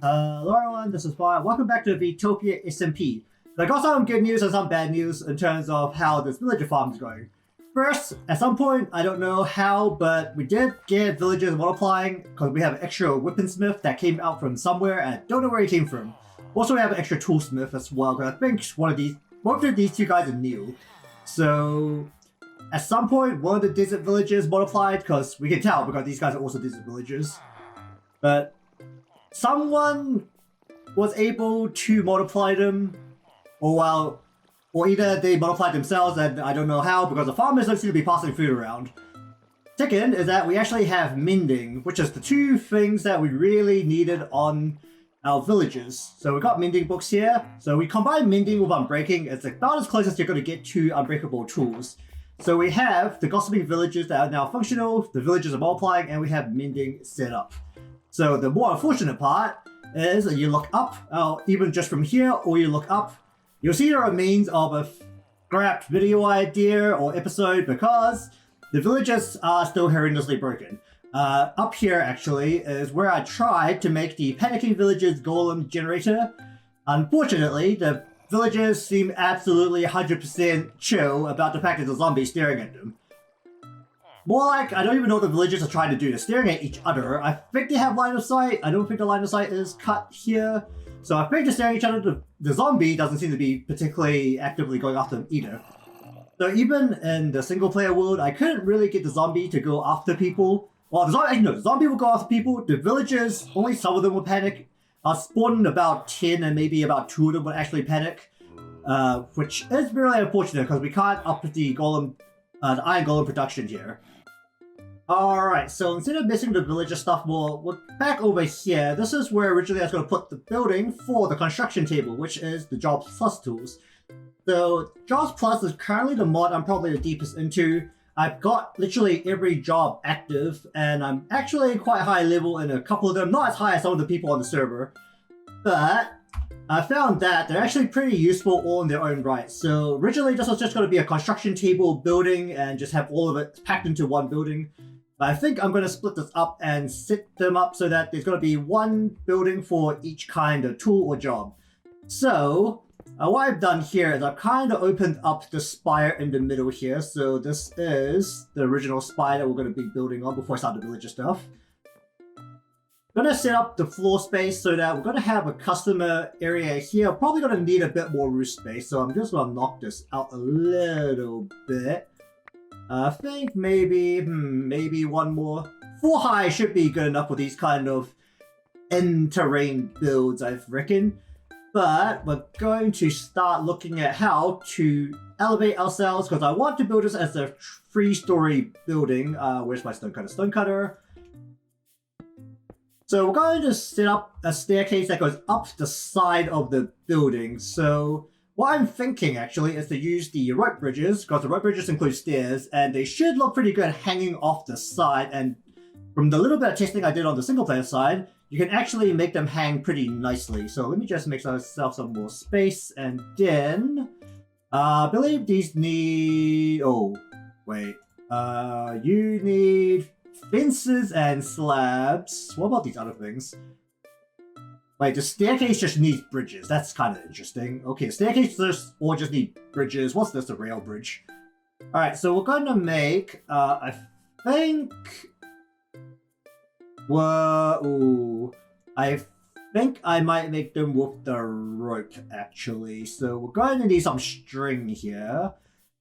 Hello everyone, this is Spire. Welcome back to VtopiaSMP. So I got some good news and some bad news in terms of how this villager farm is going. First, at some point, I don't know how, but we did get villagers multiplying because we have an extra weaponsmith that came out from somewhere and I don't know where he came from. Also, we have an extra toolsmith as well because I think both of these two guys are new. So at some point, one of the desert villagers multiplied because we can tell because these guys are also desert villagers. But someone was able to multiply them, or either they multiplied themselves and I don't know how because the farmers don't seem to be passing food around. Second is that we actually have mending, which is the two things that we really needed on our villages. So we got mending books here. So we combine mending with unbreaking. It's about as close as you're going to get to unbreakable tools. So we have the gossiping villages that are now functional, the villages are multiplying, and we have mending set up. So the more unfortunate part is that you look up, even just from here, or you look up, you'll see the remains of a scrapped video idea or episode because the villages are still horrendously broken. Up here, actually, is where I tried to make the Panicking Villagers Golem generator. Unfortunately, the villagers seem absolutely 100% chill about the fact that the zombie's staring at them. More like, I don't even know what the villagers are trying to do. They're staring at each other. I think they have line of sight. I don't think the line of sight is cut here. So I think they're staring at each other. The zombie doesn't seem to be particularly actively going after them either. So even in the single player world, I couldn't really get the zombie to go after people. Well, the zombie will go after people. The villagers, only some of them will panic. Spawned about 10 and maybe about 2 of them would actually panic. Which is really unfortunate because we can't up the golem, the iron golem production here. Alright, so instead of missing the villager stuff more, we're back over here. This is where originally I was going to put the building for the construction table, which is the Jobs Plus tools. So Jobs Plus is currently the mod I'm probably the deepest into. I've got literally every job active, and I'm actually quite high level in a couple of them, not as high as some of the people on the server. But I found that they're actually pretty useful all in their own right. So originally this was just going to be a construction table building and just have all of it packed into one building. But I think I'm going to split this up and set them up so that there's going to be one building for each kind of tool or job. So what I've done here is I've kind of opened up the spire in the middle here. So this is the original spire that we're going to be building on before I start the villager stuff. I'm going to set up the floor space so that we're going to have a customer area here. Probably going to need a bit more roof space. So I'm just going to knock this out a little bit. I think maybe one more. 4 high should be good enough for these kind of in-terrain builds, I reckon. But we're going to start looking at how to elevate ourselves because I want to build this as a 3-story building. Where's my stonecutter? So we're going to set up a staircase that goes up the side of the building. So what I'm thinking, actually, is to use the rope bridges, because the rope bridges include stairs, and they should look pretty good hanging off the side, and from the little bit of testing I did on the single-player side, you can actually make them hang pretty nicely. So let me just make myself some more space, and then I believe these need... Oh, wait. You need fences and slabs. What about these other things? Wait, the staircase just needs bridges. That's kind of interesting. Okay, the staircase just need bridges. What's this? A rail bridge. Alright, so we're going to make, I think... Well, ooh, I think I might make them with the rope, actually. So we're going to need some string here.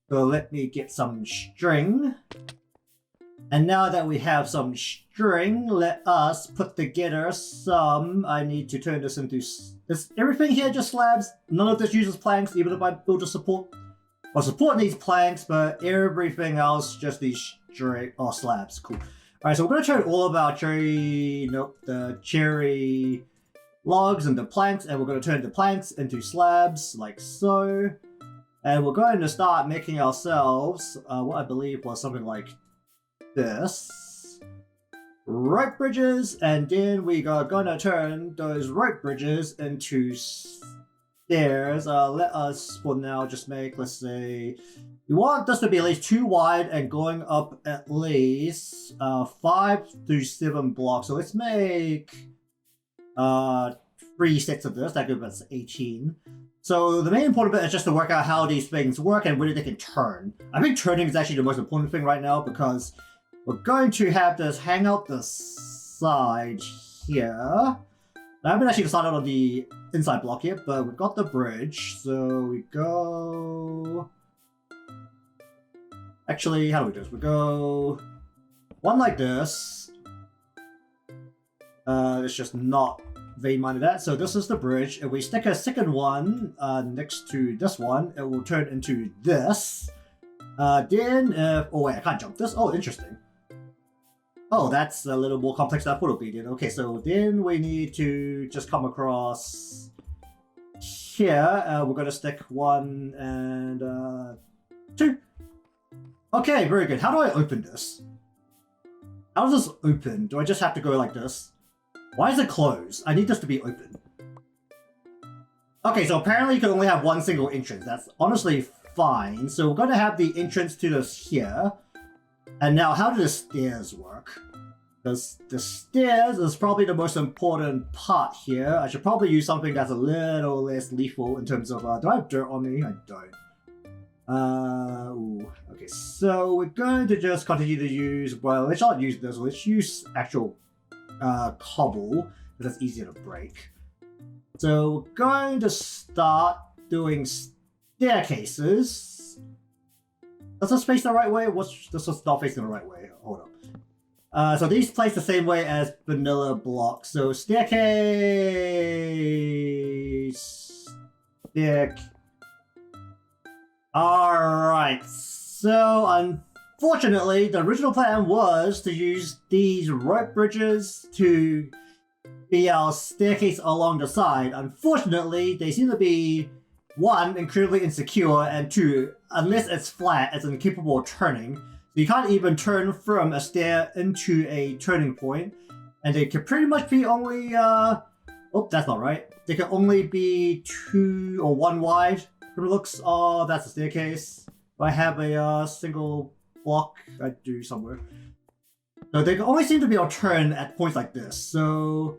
So let me get some string. And now that we have some string, let us put together some... I need to turn this into... everything here just slabs. None of this uses planks, even if I build a support. Well, support needs planks, but everything else just needs string... Oh, slabs. Cool. Alright, so we're going to turn all of our the cherry logs into planks, and we're going to turn the planks into slabs, like so. And we're going to start making ourselves what I believe was something like this. Rope bridges, and then we are gonna turn those rope bridges into stairs. Let us for now just make, let's say, we want this to be at least 2 wide and going up at least 5 to 7 blocks. So let's make 3 sets of this. That gives us 18. So the main important bit is just to work out how these things work and whether they can turn. I think turning is actually the most important thing right now because we're going to have this hang out the side here. I haven't actually decided on the inside block yet, but we've got the bridge. So we go... Actually, how do we do this? We go one like this. It's just not vein-minded that. So this is the bridge. If we stick a second one next to this one, it will turn into this. Then if... Oh wait, I can't jump this. Oh, interesting. Oh, that's a little more complex than I thought it would be. Then. Okay, so then we need to just come across here. We're going to stick 1 and 2. Okay, very good. How do I open this? How does this open? Do I just have to go like this? Why is it closed? I need this to be open. Okay, so apparently you can only have one single entrance. That's honestly fine. So we're going to have the entrance to this here. And now, how do the stairs work? Because the stairs is probably the most important part here. I should probably use something that's a little less lethal in terms of... do I have dirt on me? I don't. Ooh. Okay, so we're going to just continue to use... Well, let's not use this. Let's use actual cobble, because that's easier to break. So we're going to start doing staircases. Does this face the right way? This is not facing the right way. Hold up. So these place the same way as vanilla blocks. So staircase. Alright. So unfortunately, the original plan was to use these rope bridges to be our staircase along the side. Unfortunately, they seem to be 1, incredibly insecure, and 2, unless it's flat, it's incapable of turning. So you can't even turn from a stair into a turning point. And they can pretty much be only, oh, that's not right. They can only be 2 or 1 wide. From it looks, oh, that's a staircase. I have a single block I do somewhere. So they can only seem to be able to turn at points like this. So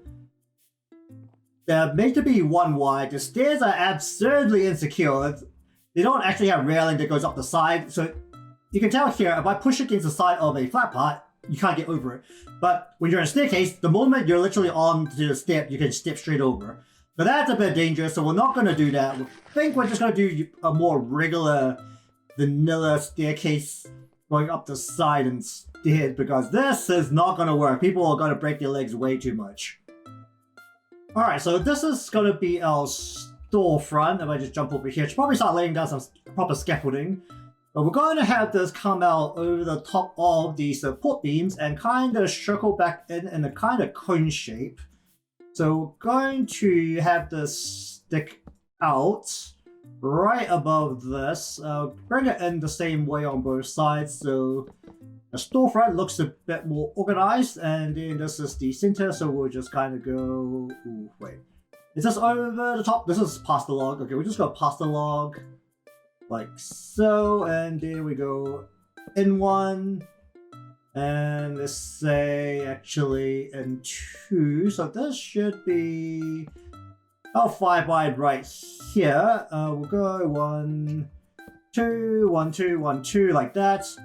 they're made to be 1 wide. The stairs are absurdly insecure. They don't actually have railing that goes up the side. So you can tell here, if I push against the side of a flat part, you can't get over it. But when you're in a staircase, the moment you're literally on to the step, you can step straight over. So that's a bit dangerous, so we're not going to do that. I think we're just going to do a more regular vanilla staircase going up the side instead, because this is not going to work. People are going to break their legs way too much. Alright, so this is going to be our storefront. If I just jump over here, I should probably start laying down some proper scaffolding. But we're going to have this come out over the top of the support beams and kind of circle back in a kind of cone shape. So we're going to have this stick out right above this. Bring it in the same way on both sides, so the storefront looks a bit more organized, and then this is the center, so we'll just kind of go... Ooh, wait. Is this over the top? This is past the log. Okay, we're just going to pass the log like so, and then we go in 1. And let's say actually in 2, so this should be about 5 wide right here. We'll go 1, 2, 1, 2, 1, 2 like that. So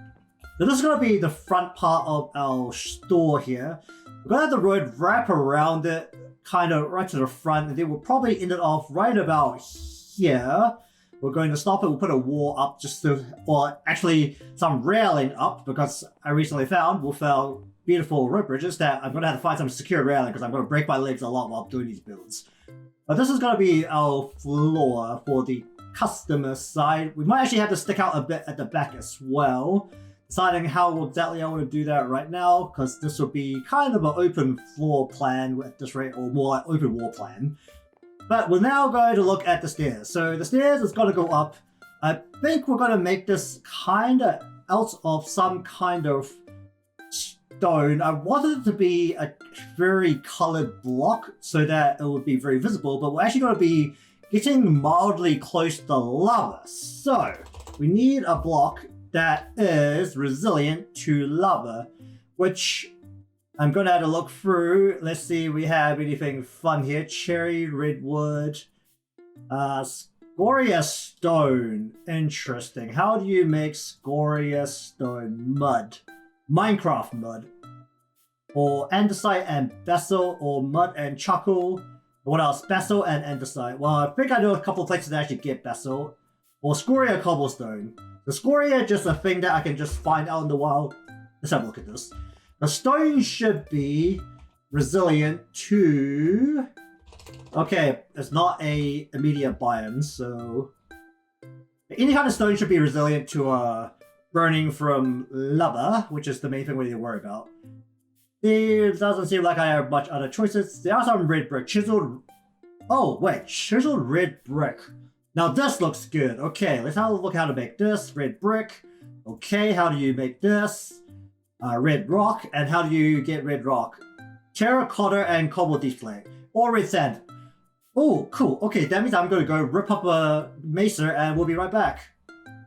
this is going to be the front part of our store here. We're going to have the road wrap around it, kind of right to the front, and then we'll probably end it off right about here. We're going to stop it, we'll put a wall up just to, or actually some railing up, because I recently found, beautiful rope bridges that I'm going to have to find some secure railing because I'm going to break my legs a lot while doing these builds. But this is going to be our floor for the customer side. We might actually have to stick out a bit at the back as well. Deciding how exactly I want to do that right now, because this will be kind of an open floor plan at this rate, or more like open wall plan. But we're now going to look at the stairs. So the stairs is going to go up. I think we're going to make this kind of out of some kind of stone. I wanted it to be a very colored block so that it would be very visible, but we're actually going to be getting mildly close to lava. So we need a block that is resilient to lava, which I'm gonna have to look through. Let's see, we have anything fun here. Cherry, redwood, scoria stone. Interesting. How do you make scoria stone? Mud. Minecraft mud. Or andesite and basalt, or mud and charcoal. What else? Basalt and andesite. Well, I think I know a couple of places that actually get basalt. Or scoria cobblestone. The scoria just a thing that I can just find out in the wild. Let's have a look at this. The stone should be resilient to... Okay, it's not a immediate biome, so... Any kind of stone should be resilient to burning from lava, which is the main thing we need to worry about. It doesn't seem like I have much other choices. There are some red brick. Chiseled... Oh, wait. Chiseled red brick. Now this looks good. Okay, let's have a look how to make this. Red brick. Okay, how do you make this? Red rock. And how do you get red rock? Terracotta and cobble deep slate. Or red sand. Oh, cool. Okay, that means I'm going to go rip up a mesa and we'll be right back.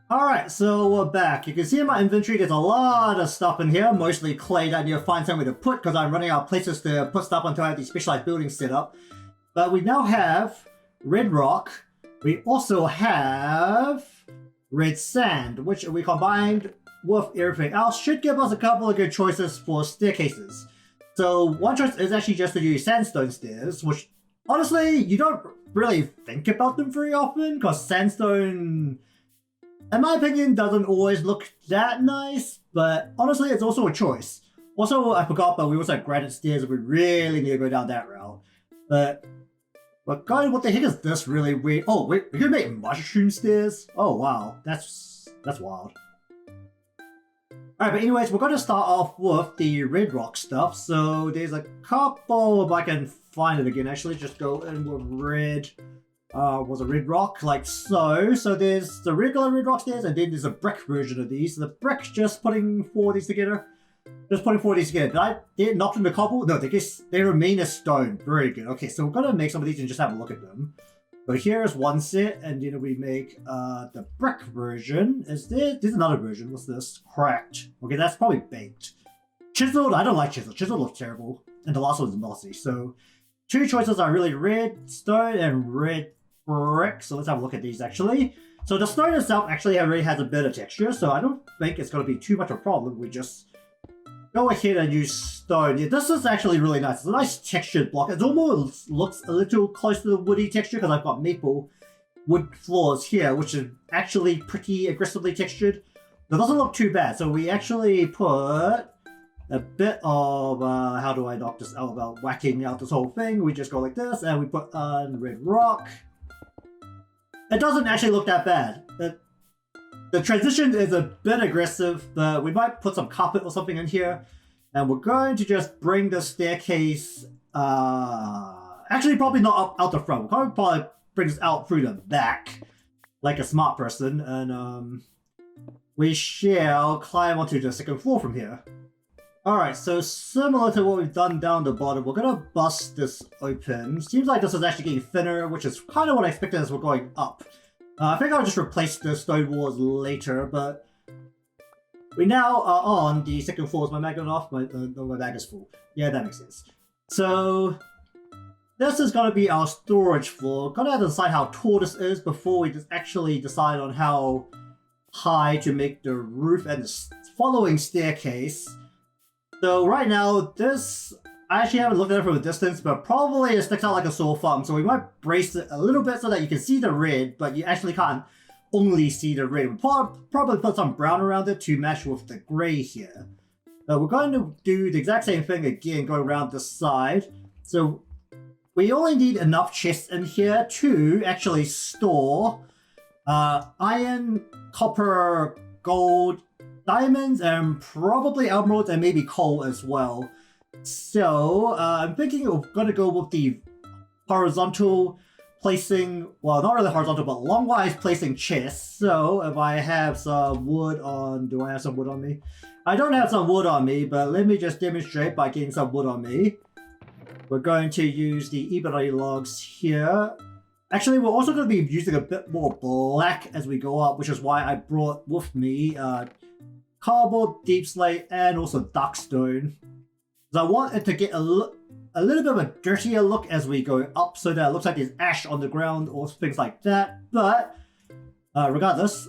Alright, so we're back. You can see in my inventory there's a lot of stuff in here. Mostly clay that I need to find somewhere to put because I'm running out of places to put stuff until I have these specialized buildings set up. But we now have red rock. We also have red sand, which we combined with everything else should give us a couple of good choices for staircases. So one choice is actually just to use sandstone stairs, which honestly, you don't really think about them very often because sandstone, in my opinion, doesn't always look that nice, but honestly, it's also a choice. Also, I forgot, but we also have granite stairs if we really need to go down that route. But God, what the heck is this really weird? Oh, wait, we can make mushroom stairs? Oh, wow. That's wild. Alright, but anyways, we're going to start off with the red rock stuff. So there's a couple, if I can find it again, actually, just go in with red, was a red rock, like so. So there's the regular red rock stairs, and then there's a brick version of these. So the brick, just putting four of these together. Just putting four of these together. Did I get knocked into cobble? No, they remain as stone. Very good. Okay, so we're going to make some of these and just have a look at them. So here's one set, and then we make the brick version. There's another version. What's this? Cracked. Okay, that's probably baked. Chiseled, I don't like chiseled. Chiseled looks terrible. And the last one's mossy. So two choices are really red stone and red brick. So let's have a look at these actually. So the stone itself actually already has a bit of texture, so I don't think it's going to be too much of a problem. We just go ahead and use stone. Yeah, this is actually really nice. It's a nice textured block. It almost looks a little close to the woody texture because I've got maple wood floors here, which is actually pretty aggressively textured. It doesn't look too bad. So we actually put a bit of, how do I knock this out without whacking out this whole thing? We just go like this and we put on red rock. It doesn't actually look that bad. The transition is a bit aggressive, but we might put some carpet or something in here. And we're going to just bring the staircase, actually probably not out the front. We'll probably bring this out through the back, like a smart person. And we shall climb onto the second floor from here. Alright, so similar to what we've done down the bottom, we're going to bust this open. Seems like this is actually getting thinner, which is kind of what I expected as we're going up. I think I'll just replace the stone walls later, but we now are on the second floor. Is my mag going off? My mag is full. Yeah, that makes sense. So this is going to be our storage floor. Going to have to decide how tall this is before we just actually decide on how high to make the roof and the following staircase. So right now, this, I actually haven't looked at it from a distance, but probably it sticks out like a sore thumb. So we might brace it a little bit so that you can see the red, but you actually can't only see the red. We'll probably put some brown around it to match with the gray here. But we're going to do the exact same thing again, go around the side. So we only need enough chests in here to actually store iron, copper, gold, diamonds, and probably emeralds, and maybe coal as well. So, I'm thinking we're going to go with the horizontal placing, well, not really horizontal, but longwise placing chests. So, if I have some wood on, do I have some wood on me? I don't have some wood on me, but let me just demonstrate by getting some wood on me. We're going to use the ebony logs here. Actually, we're also going to be using a bit more black as we go up, which is why I brought with me cardboard, deep slate, and also dark stone. So I want it to get a little bit of a dirtier look as we go up, so that it looks like there's ash on the ground or things like that. But regardless,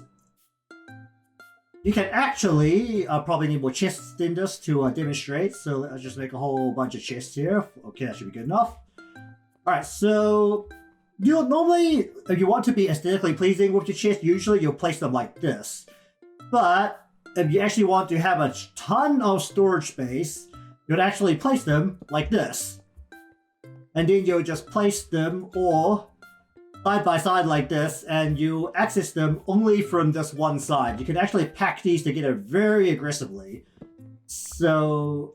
you can actually probably need more chests in this to demonstrate. So let's just make a whole bunch of chests here. Okay, that should be good enough. All right, so you'll normally, if you want to be aesthetically pleasing with your chest, usually you'll place them like this. But if you actually want to have a ton of storage space, you'd actually place them like this. And then you'll just place them all side by side like this, and you access them only from this one side. You can actually pack these together very aggressively. So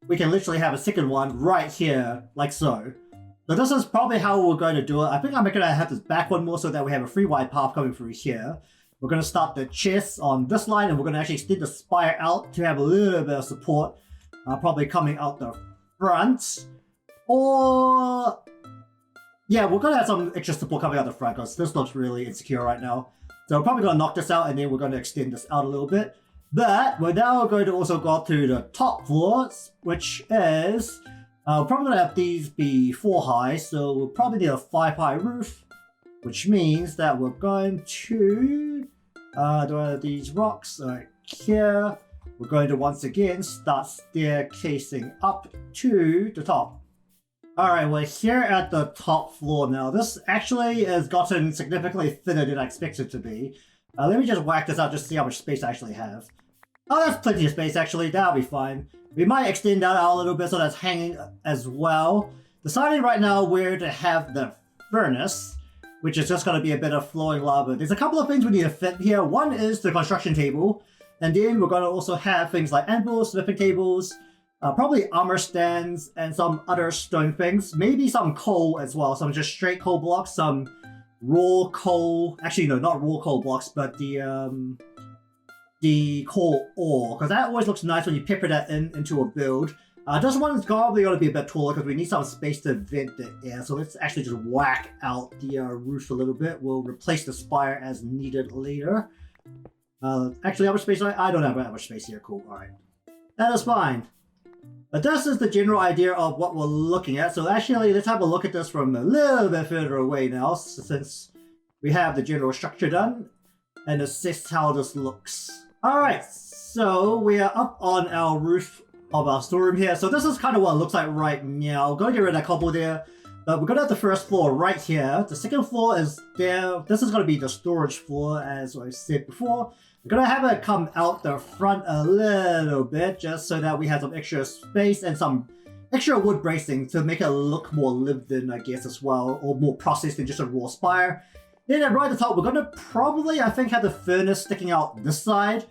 we can literally have a second one right here, like so. So this is probably how we're going to do it. I think I'm going to have this back one more so that we have a free wide path coming through here. We're going to start the chest on this line, and we're going to actually extend the spire out to have a little bit of support. Probably coming out the front. Or... yeah, we're going to have some extra support coming out the front because this looks really insecure right now. So we're probably going to knock this out, and then we're going to extend this out a little bit. But we're now going to also go up to the top floors, which is... we're probably going to have these be 4 high, so we'll probably need a 5 high roof. Which means that we're going to... do these rocks right here. We're going to once again start staircasing up to the top. Alright, we're here at the top floor now. This actually has gotten significantly thinner than I expected it to be. Let me just whack this out just to see how much space I actually have. Oh, that's plenty of space actually, that'll be fine. We might extend that out a little bit so that's hanging as well. Deciding right now where to have the furnace, which is just going to be a bit of flowing lava. There's a couple of things we need to fit here. One is the construction table. And then we're going to also have things like anvils, smithing tables, probably armor stands, and some other stone things. Maybe some coal as well, some just straight coal blocks, some raw coal. Actually, no, not raw coal blocks, but the coal ore. Because that always looks nice when you pepper that into a build. This one's probably going to be a bit taller because we need some space to vent the air. So let's actually just whack out the roof a little bit. We'll replace the spire as needed later. Actually, how much space do I don't have that much space here. Cool. All right. That is fine. But this is the general idea of what we're looking at. So actually, let's have a look at this from a little bit further away now, since we have the general structure done, and assess how this looks. All right. So we are up on our roof of our storeroom here. So this is kind of what it looks like right now. I'm going to get rid of that cobble there. But we're going to have the first floor right here. The second floor is there. This is going to be the storage floor, as I said before. We're going to have it come out the front a little bit, just so that we have some extra space and some extra wood bracing to make it look more lived in, I guess, as well, or more processed than just a raw spire. Then right at the top, we're going to probably, I think, have the furnace sticking out this side.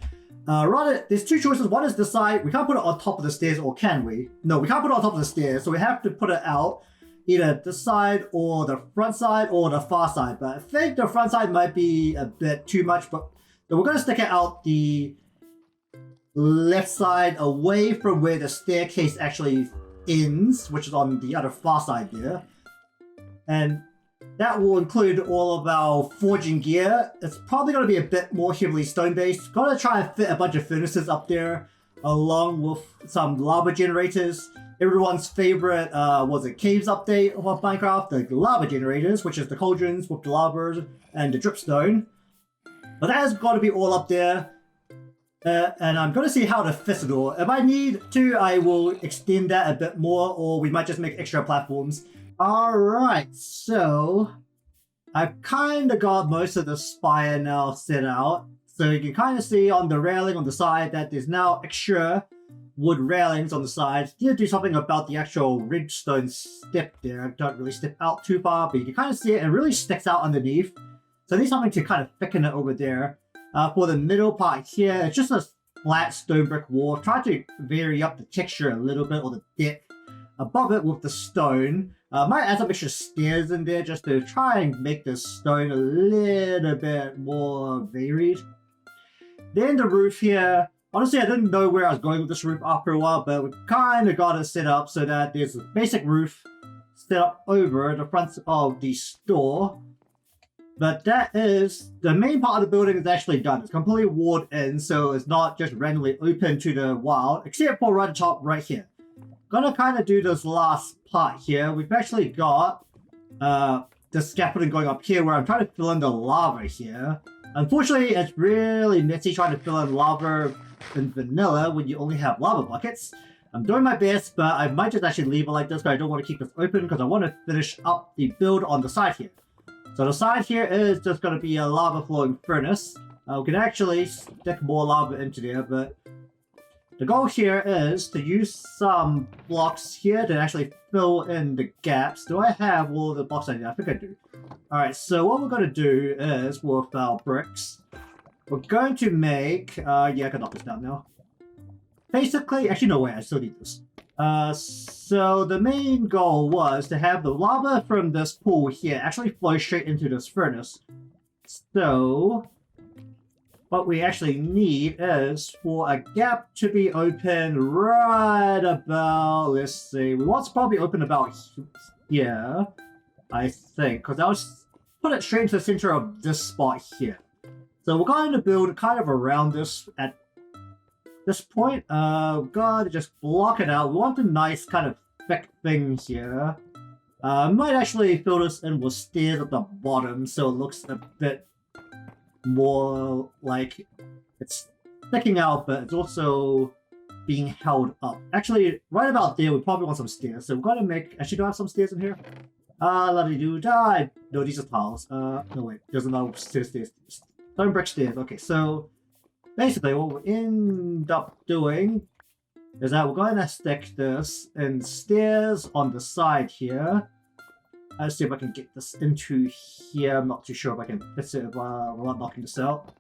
There's 2 choices. One is this side. We can't put it on top of the stairs, or can we? No, we can't put it on top of the stairs, so we have to put it out either this side or the front side or the far side. But I think the front side might be a bit too much, but so we're going to stick it out the left side away from where the staircase actually ends, which is on the other far side there. And that will include all of our forging gear. It's probably going to be a bit more heavily stone-based. Going to try and fit a bunch of furnaces up there, along with some lava generators. Everyone's favorite was a caves update of Minecraft, the lava generators, which is the cauldrons with the lava and the dripstone. But that has got to be all up there. And I'm going to see how to fit it all. If I need to, I will extend that a bit more, or we might just make extra platforms. Alright, so I've kind of got most of the spire now set out. So you can kind of see on the railing on the side that there's now extra wood railings on the side. Need to do something about the actual redstone step there. I don't really step out too far, but you can kind of see it. It really sticks out underneath. So I need something to kind of thicken it over there. For the middle part here, it's just a flat stone brick wall. Try to vary up the texture a little bit, or the depth above it with the stone. Might add some extra stairs in there just to try and make the stone a little bit more varied. Then the roof here. Honestly, I didn't know where I was going with this roof after a while, but we kind of got it set up so that there's a basic roof set up over the front of the store. But that is, the main part of the building is actually done. It's completely walled in, so it's not just randomly open to the wild, except for right at the top right here. gonna kind of do this last part here. We've actually got the scaffolding going up here where I'm trying to fill in the lava here. Unfortunately, it's really nitty trying to fill in lava in vanilla when you only have lava buckets. I'm doing my best, but I might just actually leave it like this because I don't want to keep this open because I want to finish up the build on the side here. So the side here is just going to be a lava flowing furnace. We can actually stick more lava into there, but the goal here is to use some blocks here to actually fill in the gaps. Do I have all of the blocks I need? I think I do. Alright, so what we're going to do is, with our bricks, we're going to make... yeah, I can knock this down now. Basically, actually no way, I still need this. So the main goal was to have the lava from this pool here actually flow straight into this furnace. So what we actually need is for a gap to be open right about, let's see, we want to probably open about here, I think, because I'll put it straight into the center of this spot here. So we're going to build kind of around this at this point. Gotta just block it out. We want a nice kind of thick thing here. Might actually fill this in with stairs at the bottom so it looks a bit more like it's sticking out, but it's also being held up. Actually, right about there, we probably want some stairs. So we're gonna make... Actually, do I have some stairs in here? La-di-do-die. No, these are tiles. No, wait. There's another stairs. Stone brick stairs. Okay, so basically what we'll end up doing is that we're going to stick this in stairs on the side here. Let's see if I can get this into here. I'm not too sure if I can fit it without knocking this out.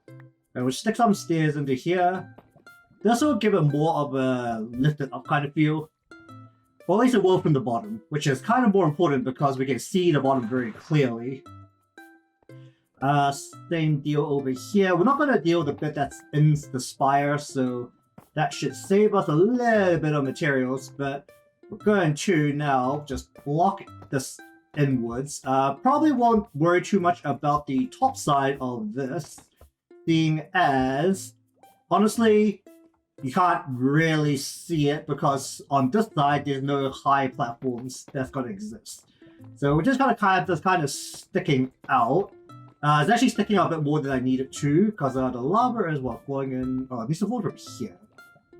And we'll stick some stairs into here. This will give it more of a lifted up kind of feel. Well, at least it will from the bottom, which is kind of more important because we can see the bottom very clearly. Same deal over here. We're not going to deal with the bit that's in the spire, so that should save us a little bit of materials, but we're going to now just block this inwards. Probably won't worry too much about the top side of this, being as, honestly, you can't really see it because on this side there's no high platforms that's going to exist. So we're just going to have this kind of sticking out. It's actually sticking out a bit more than I need it to because the lava is flowing in. Oh, it needs to flow from here.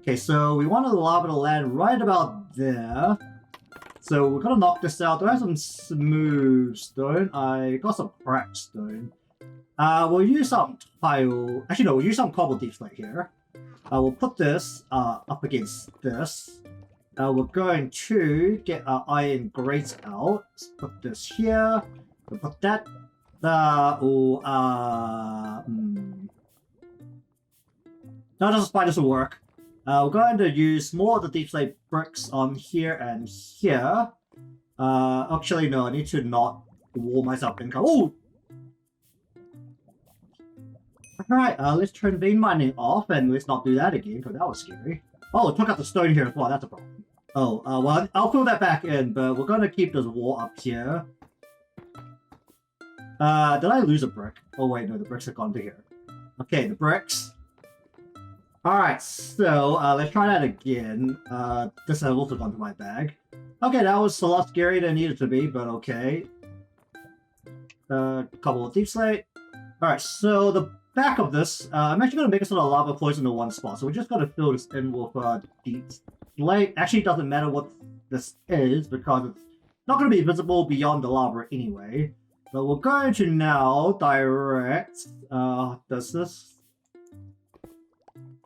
Okay, so we wanted the lava to land right about there. So we're gonna knock this out. Do I have some smooth stone? I got some cracked stone. We'll use some tile. Actually, no, we'll use some cobble deep slate here. We'll put this up against this. We're going to get our iron grate out. Let's put this here. We'll put that. No, this spiders will work. We're going to use more of the deep slate bricks on here and here. Actually, no, I need to not wall myself in. Oh! Alright, let's turn vein mining off and let's not do that again because that was scary. Oh, it took out the stone here as well, that's a problem. Oh, well, I'll fill that back in, but we're going to keep this wall up here. Did I lose a brick? Oh wait, no, the bricks have gone to here. Okay, the bricks. Alright, so let's try that again. This has also gone to my bag. Okay, that was a lot scarier than it needed to be, but okay. Couple of deep slate. Alright, so the back of this, I'm actually going to make it so the lava flows into one spot. So we're just going to fill this in with deep slate. Actually, it doesn't matter what this is because it's not going to be visible beyond the lava anyway. But we're going to now direct, does this?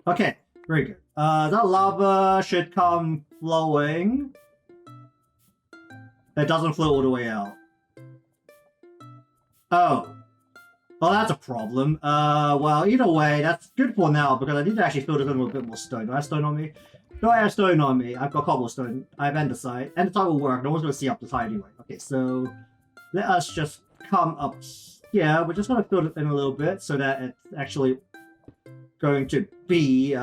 Okay, very good. That lava should come flowing. It doesn't flow all the way out. Oh. Oh, that's a problem. Well, either way, that's good for now because I need to actually fill this in with a bit more stone. Do I have stone on me? Do I have stone on me? I've got cobblestone. I have andesite. Andesite will work. No one's going to see up the side anyway. Okay, so let us just come up here. We're just going to fill it in a little bit so that it's actually going to be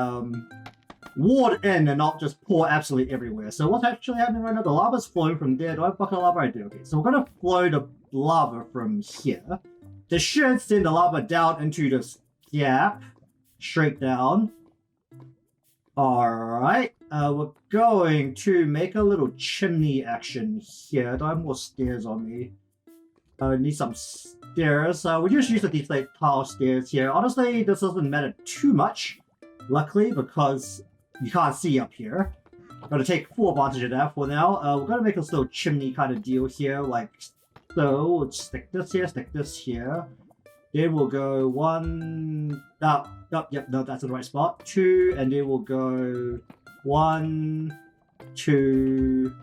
walled in and not just pour absolutely everywhere. So what's actually happening right now? The lava's flowing from there. Do I have a bucket of lava? I do. Okay, so we're going to flow the lava from here. This should send the lava down into this gap. Straight down. Alright. we're going to make a little chimney action here. Do I have more stairs on me? I need some stairs. We just use the deep slate tile stairs here. Honestly, this doesn't matter too much, luckily, because you can't see up here. Gotta take full advantage of that for now. We're gonna make this little chimney kind of deal here, like so. We'll stick this here, stick this here. Then we'll go 1... yep, no, that's in the right spot. 2, and then we'll go 1, 2,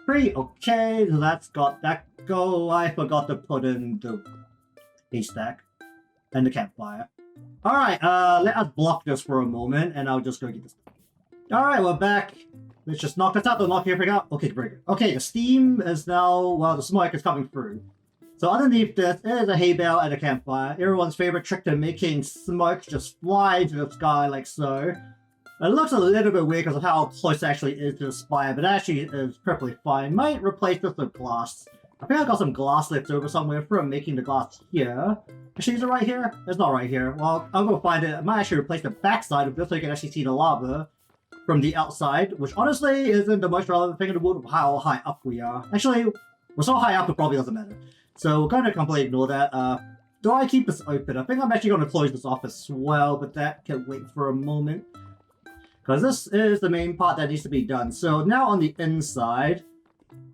3. Okay, so that's got that go. I forgot to put in the haystack and the campfire. Alright, let us block this for a moment, and I'll just go get this. Alright, we're back. Let's just knock this out. Don't knock everything out. Okay, very good. Okay, the steam is now... well, the smoke is coming through. So underneath this is a hay bale and a campfire. Everyone's favorite trick to making smoke just fly into the sky like so. It looks a little bit weird because of how close it actually is to the spire, but it actually is perfectly fine. Might replace this with glass. I think I got some glass left over somewhere from making the glass here. Actually, is it right here? It's not right here. Well, I'll go find it. I might actually replace the backside of this so you can actually see the lava from the outside, which honestly isn't the most relevant thing in the world of how high up we are. Actually, we're so high up it probably doesn't matter. So we're going to completely ignore that. Do I keep this open? I think I'm actually going to close this off as well, but that can wait for a moment. Because this is the main part that needs to be done. So now on the inside,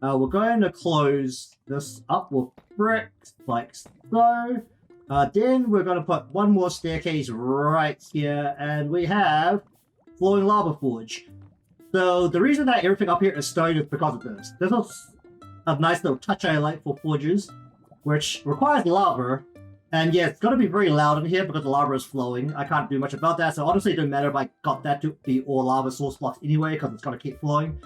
we're going to close this up with bricks, like so. Then we're going to put one more staircase right here, and we have flowing lava forge. So the reason that everything up here is stone is because of this. This is a nice little touch I like for forges, which requires lava. And yeah, it's going to be very loud in here because the lava is flowing. I can't do much about that, so honestly it doesn't matter if I got that to be all lava source blocks anyway, because it's going to keep flowing.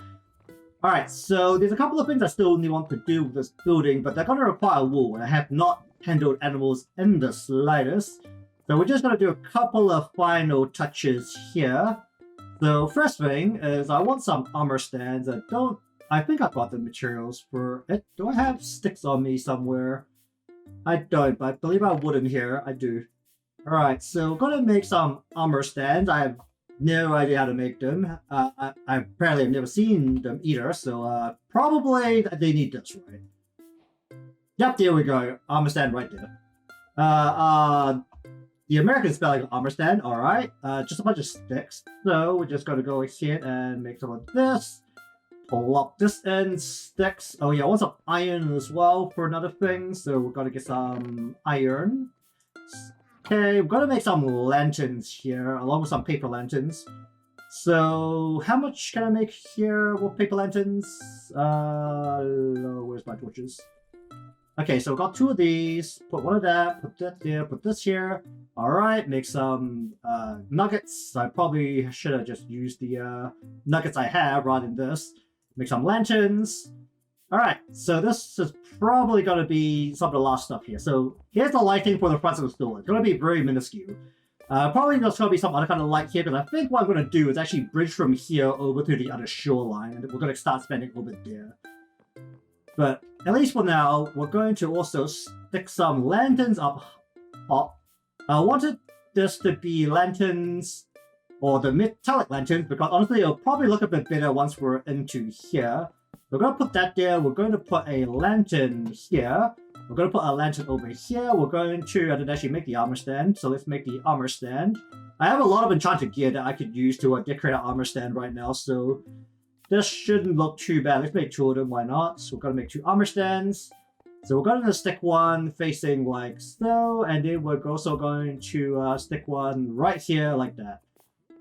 Alright, so there's a couple of things I still want to do with this building, but they're going to require wool, and I have not handled animals in the slightest. So we're just going to do a couple of final touches here. So first thing is I want some armor stands. I think I've got the materials for it. Do I have sticks on me somewhere? I don't, but I believe I would in here. I do. Alright, so we're going to make some armor stands. I have no idea how to make them. I apparently have never seen them either, so probably they need this, right? Yep, there we go. Armor stand right there. The American spelling of armor stand, alright. Just a bunch of sticks. So we're just going to go here and make some of this. Pull up this in, sticks. Oh yeah, I want some iron as well for another thing. So we're going to get some iron. Okay, we're going to make some lanterns here, along with some paper lanterns. So how much can I make here with paper lanterns? Where's my torches? Okay, so I've got 2 of these. Put one of that, put that there, put this here. Alright, make some nuggets. I probably should have just used the nuggets I have rather than this. Make some lanterns. Alright, so this is probably going to be some of the last stuff here. So here's the lighting for the front of the store. It's going to be very minuscule. Probably there's going to be some other kind of light here, because I think what I'm going to do is actually bridge from here over to the other shoreline, and we're going to start spending a little bit there. But at least for now, we're going to also stick some lanterns up top. I wanted this to be lanterns, or the metallic lanterns, because honestly it'll probably look a bit better once we're into here. We're going to put that there. We're going to put a lantern here. We're going to put a lantern over here. We're going to, I didn't actually make the armor stand, so let's make the armor stand. I have a lot of enchanted gear that I could use to decorate an armor stand right now, so this shouldn't look too bad. Let's make 2 of them, why not? So we're going to make 2 armor stands. So we're going to stick one facing like so, and then we're also going to stick one right here like that.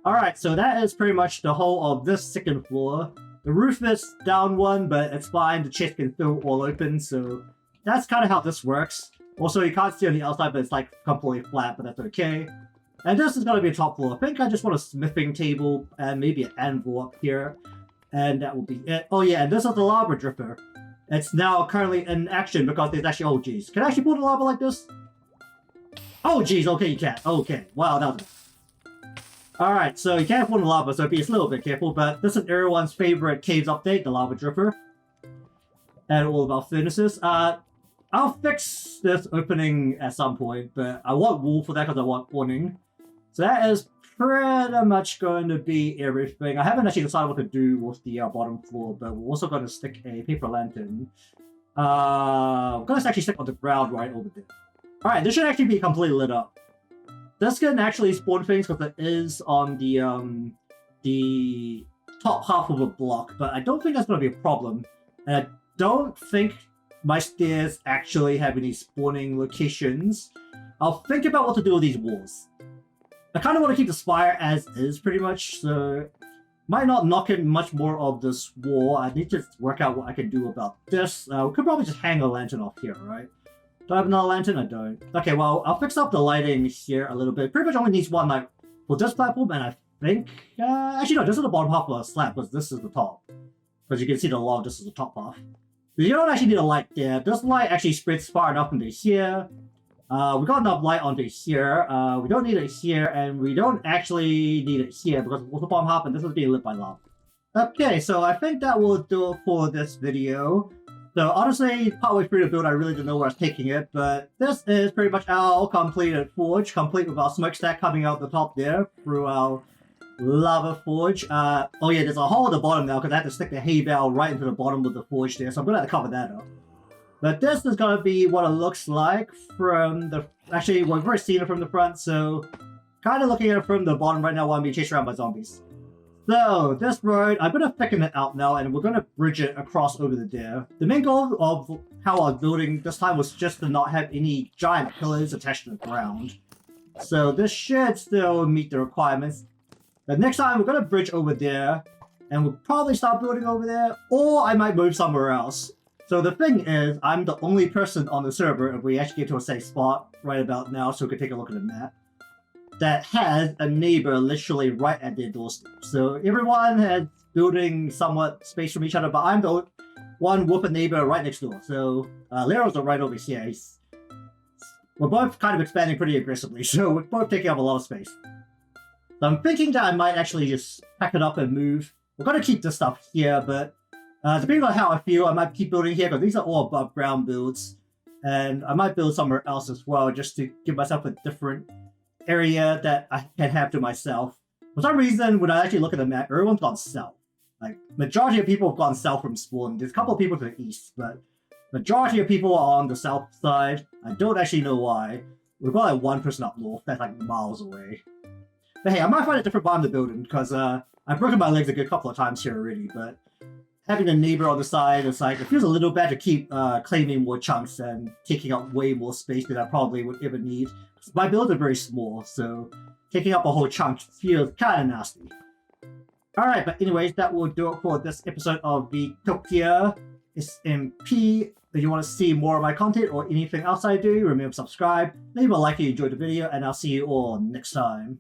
Alright, so that is pretty much the whole of this second floor. The roof is down one, but it's fine. The chest can still all open, so that's kind of how this works. Also, you can't see on the outside, but it's like completely flat, but that's okay. And this is going to be a top floor. I think I just want a smithing table and maybe an anvil up here. And that will be it. Oh yeah, and this is the lava dripper. It's now currently in action because there's actually... oh geez. Can I actually pull the lava like this? Oh geez, okay you can. Okay, wow, that was... Alright, so you can't pull the lava, so be a little bit careful, but this is everyone's favorite caves update, the lava dripper. And all about furnaces. I'll fix this opening at some point, but I want wool for that because I want warning. So that is pretty much going to be everything. I haven't actually decided what to do with the bottom floor, but we're also going to stick a paper lantern. We're going to actually stick on the ground right over there. Alright, this should actually be completely lit up. This can actually spawn things because it is on the top half of a block, but I don't think that's going to be a problem. And I don't think my stairs actually have any spawning locations. I'll think about what to do with these walls. I kind of want to keep the spire as is pretty much, so might not knock in much more of this wall. I need to work out what I can do about this. We could probably just hang a lantern off here, right? Do I have another lantern? I don't. Okay, well, I'll fix up the lighting here a little bit. Pretty much only needs one light for this platform, and I think... actually, no, this is the bottom half of the slab, because this is the top. Because you can see the log, this is the top half. You don't actually need a light there. This light actually spreads far enough into here. We got enough light onto here. We don't need it here, and we don't actually need it here, because it's the bottom half, and this is being lit by lava. Okay, so I think that will do it for this video. So honestly, partway through the build, I really didn't know where I was taking it, but this is pretty much our completed forge, complete with our smokestack coming out the top there through our lava forge. Oh yeah, there's a hole at the bottom now because I had to stick the hay bale right into the bottom of the forge there, so I'm gonna have to cover that up. But this is gonna be what it looks like from the... Actually, we've already seen it from the front, so kind of looking at it from the bottom right now while I'm being chased around by zombies. So, this road, I'm going to thicken it out now, and we're going to bridge it across over there. The main goal of how I was building this time was just to not have any giant pillars attached to the ground. So this should still meet the requirements. But next time, we're going to bridge over there, and we'll probably start building over there, or I might move somewhere else. So the thing is, I'm the only person on the server, if we actually get to a safe spot right about now, so we can take a look at the map, that has a neighbor literally right at their doorstep. So everyone has building somewhat space from each other, but I'm the one with a neighbor right next door. So Lero's right over here. We're both kind of expanding pretty aggressively, so we're both taking up a lot of space. So I'm thinking that I might actually just pack it up and move. We're going to keep this stuff here, but depending on how I feel, I might keep building here, because these are all above ground builds. And I might build somewhere else as well, just to give myself a different area that I can have to myself. For some reason, when I actually look at the map, everyone's gone south. Like, majority of people have gone south from spawn. There's a couple of people to the east, but majority of people are on the south side. I don't actually know why. We've got like one person up north that's like miles away. But hey, I might find a different part of the building, because I've broken my legs a good couple of times here already, but having a neighbor on the side, it's like, it feels a little bad to keep claiming more chunks and taking up way more space than I probably would ever need. My builds are very small, so taking up a whole chunk feels kind of nasty. Alright, but anyways, that will do it for this episode of VtopiaSMP. If you want to see more of my content or anything else I do, remember to subscribe, leave a like if you enjoyed the video, and I'll see you all next time.